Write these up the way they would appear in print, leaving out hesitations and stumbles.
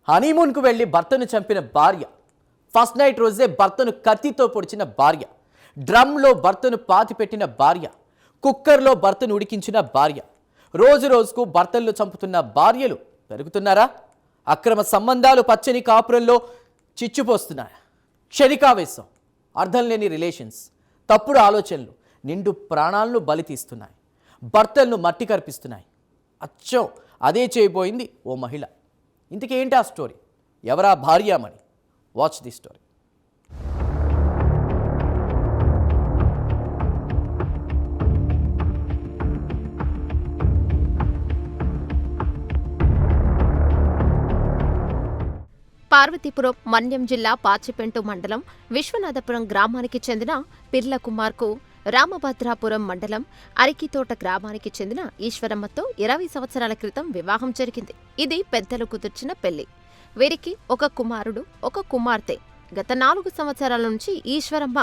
హనీమూన్కు వెళ్లి భర్తను చంపిన భార్య, ఫస్ట్ నైట్ రోజే భర్తను కత్తితో పొడిచిన భార్య, డ్రమ్లో భర్తను పాతిపెట్టిన భార్య, కుక్కర్లో భర్తను ఉడికించిన భార్య, రోజు రోజుకు భర్తలను చంపుతున్న భార్యలు పెరుగుతున్నారా? అక్రమ సంబంధాలు పచ్చని కాపురంలో చిచ్చుపోస్తున్నాయి. క్షణికావేశం, అర్థం లేని రిలేషన్స్, తప్పుడు ఆలోచనలు నిండు ప్రాణాలను బలి తీస్తున్నాయి, భర్తలను మట్టి కర్పిస్తున్నాయి. అచ్చం అదే చేయబోయింది ఓ మహిళ. ఇంతకేంటి ఆ స్టోరీ? ఎవరా భార్యామణి? Watch the story. Parvathipuram Manyam జిల్లా పాచిపెంటు మండలం విశ్వనాథపురం గ్రామానికి చెందిన పిర్ల కుమార్కు రామభద్రాపురం మండలం అరికితోట గ్రామానికి చెందిన ఈశ్వరమ్మతో 20 సంవత్సరాల క్రితం వివాహం జరిగింది. ఇది పెద్దలు కుదిర్చిన పెళ్లి. వీరికి ఒక కుమారుడు, ఒక కుమార్తె. గత 4 సంవత్సరాల నుంచి ఈశ్వరమ్మ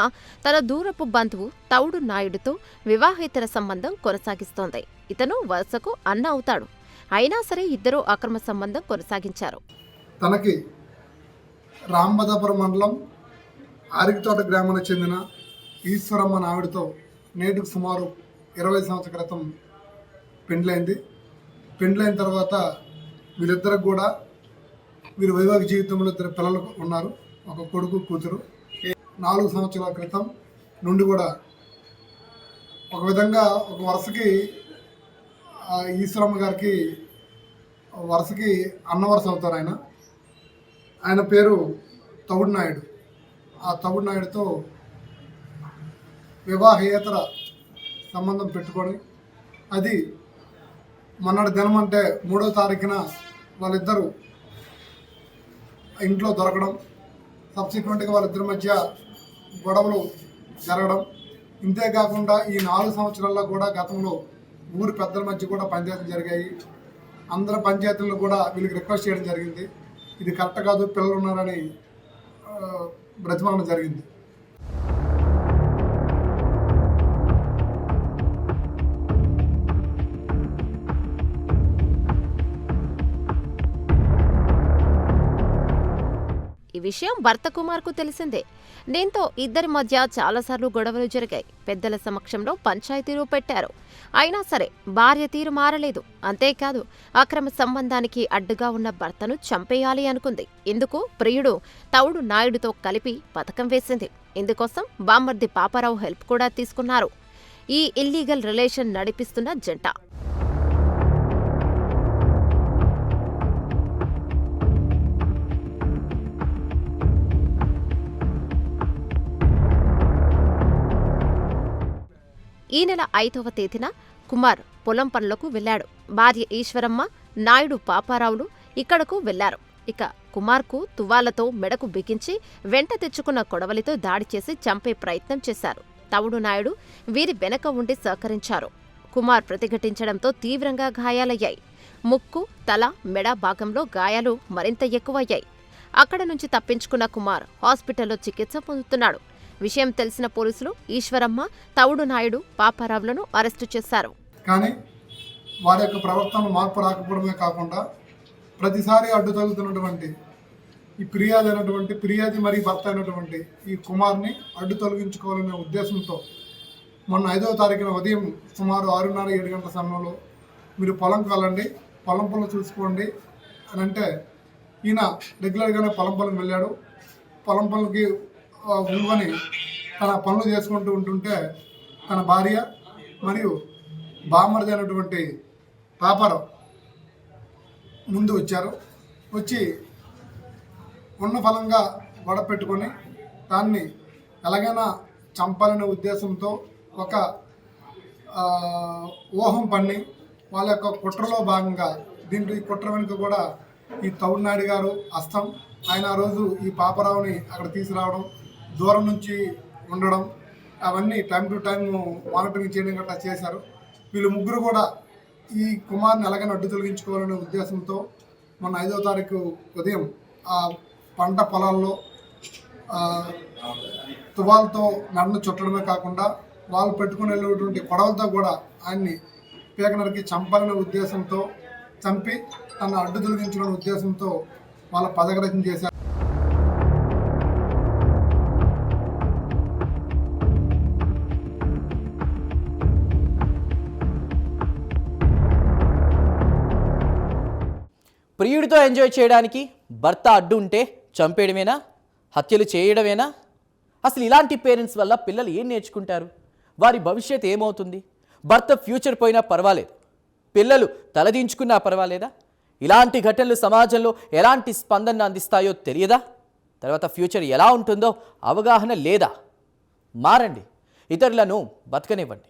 తన దూరపు బంధువు తౌడు నాయుడుతో వివాహేతర సంబంధం కొనసాగిస్తోంది. ఇతను వరుసకు అన్న అవుతాడు. అయినా సరే ఇద్దరూ అక్రమ సంబంధం కొనసాగించారు. తనకి రామభద్రాపురం మండలం అరికితోట గ్రామానికి చెందిన ఈశ్వరమ్మ నాయుడితో నేటికి సుమారు 20 సంవత్సరాల క్రితం పెండ్లైంది. పెండ్లైన తర్వాత వీళ్ళిద్దరికి కూడా వీరి వైవాహిక జీవితంలో 2 పిల్లలు ఉన్నారు, ఒక కొడుకు కూతురు. 4 సంవత్సరాల క్రితం నుండి కూడా ఒక విధంగా ఒక వరుసకి ఈశ్వరమ్మ గారికి వరుసకి అన్న వరుస అవుతారు. ఆయన పేరు తౌడు నాయుడు. ఆ తౌడు నాయుడుతో వివాహేతర సంబంధం పెట్టుకొని అది మొన్నటి దినం అంటే 3వ తారీఖున వాళ్ళిద్దరూ ఇంట్లో దొరకడం, సబ్సిక్వెంట్గా వాళ్ళిద్దరి మధ్య గొడవలు జరగడం. ఇంతేకాకుండా ఈ 4 సంవత్సరాల్లో కూడా గతంలో ఊరి పెద్దల మధ్య కూడా పంచాయతీలు జరిగాయి. అందరు పంచాయతీల్లో కూడా వీళ్ళకి రిక్వెస్ట్ చేయడం జరిగింది. ఇది కరెక్ట్ కాదు, పిల్లలు ఉన్నారని బ్రతిమాలన జరిగింది. ఈ విషయం భర్త కుమార్కు తెలిసిందే. దీంతో ఇద్దరి మధ్య చాలాసార్లు గొడవలు జరిగాయి. పెద్దల సమక్షంలో పంచాయతీలు పెట్టారు. అయినా సరే భార్య తీరు మారలేదు. అంతేకాదు అక్రమ సంబంధానికి అడ్డుగా ఉన్న భర్తను చంపేయాలి అనుకుంది. ఇందుకు ప్రియుడు తౌడు నాయుడుతో కలిపి పథకం వేసింది. ఇందుకోసం బామ్మర్ది పాపారావు హెల్ప్ కూడా తీసుకున్నారు. ఈ ఇల్లీగల్ రిలేషన్ నడిపిస్తున్న జంట ఈ నెల 5వ తేదీన కుమార్ పొలం పనులకు వెళ్లాడు. భార్య ఈశ్వరమ్మ, నాయుడు పాపారావులు ఇక్కడకు వెళ్లారు. ఇక కుమార్కు తువ్వాలతో మెడకు బిగించి వెంట తెచ్చుకున్న కొడవలితో దాడి చేసి చంపే ప్రయత్నం చేశారు. తవుడు నాయుడు వీరి వెనక ఉండి సహకరించారు. కుమార్ ప్రతిఘటించడంతో తీవ్రంగా గాయాలయ్యాయి. ముక్కు, తల, మెడ భాగంలో గాయాలు మరింత ఎక్కువయ్యాయి. అక్కడ నుంచి తప్పించుకున్న కుమార్ హాస్పిటల్లో చికిత్స పొందుతున్నాడు. విషయం తెలిసిన పోలీసులు ఈశ్వరమ్మ, తౌడు నాయుడు, పాపారావులను అరెస్టు చేశారు. కానీ వారి యొక్క ప్రవర్తన మార్పు రాకపోవడమే కాకుండా ప్రతిసారి అడ్డు తొలుగుతున్నటువంటి ఈ ఫిర్యాది మరియు భర్త అయినటువంటి ఈ కుమార్ని అడ్డు తొలగించుకోవాలనే ఉద్దేశంతో మొన్న 5వ తారీఖున ఉదయం సుమారు 6:30-7 గంటల సమయంలో మీరు పొలంకి వెళ్ళండి, పొలం పనులు చూసుకోండి అని అంటే ఈయన రెగ్యులర్గానే పొలం పనులకు వెళ్ళాడు. పొలం పనులకి ఉంగని తన పనులు చేసుకుంటూ ఉంటుంటే తన భార్య మరియు బామ్మర్ది అయినటువంటి పాపారావు ముందు వచ్చారు. వచ్చి ఉన్న ఫలంగా గొడవ పెట్టుకొని దాన్ని ఎలాగైనా చంపాలనే ఉద్దేశంతో ఒక ఊహం పన్ని వాళ్ళ యొక్క కుట్రలో భాగంగా దీంట్లో ఈ కుట్ర వెనుక కూడా ఈ తౌడు నాయుడు గారు హస్తం. ఆయన ఆ రోజు ఈ పాపారావుని అక్కడ తీసుకురావడం, దూరం నుంచి ఉండడం, అవన్నీ టైం టు టైం మానిటరింగ్ చేయడం గట్రా చేశారు. వీళ్ళు ముగ్గురు కూడా ఈ కుమార్ని ఎలాగైనా అడ్డు తొలగించుకోవాలనే ఉద్దేశంతో మొన్న 5వ తారీఖు ఉదయం ఆ పంట పొలాల్లో తువాలతో నన్ను చుట్టడమే కాకుండా వాళ్ళు పెట్టుకుని వెళ్ళేటువంటి గొడవలతో కూడా ఆయన్ని పీకనరికి చంపాలనే ఉద్దేశంతో, చంపి తన అడ్డు తొలగించాలనే ఉద్దేశంతో వాళ్ళ పదగ్రహం చేశారు. ప్రియుడితో ఎంజాయ్ చేయడానికి భర్త అడ్డు ఉంటే చంపేయడమేనా, హత్యలు చేయడమేనా? అసలు ఇలాంటి పేరెంట్స్ వల్ల పిల్లలు ఏం నేర్చుకుంటారు? వారి భవిష్యత్ ఏమవుతుంది? భర్త ఫ్యూచర్ పోయినా పర్వాలేదు, పిల్లలు తలదించుకున్నా పర్వాలేదా? ఇలాంటి ఘటనలు సమాజంలో ఎలాంటి స్పందన అందిస్తాయో తెలియదా? తర్వాత ఫ్యూచర్ ఎలా ఉంటుందో అవగాహన లేదా? మారండి, ఇతరులను బతకనివ్వండి.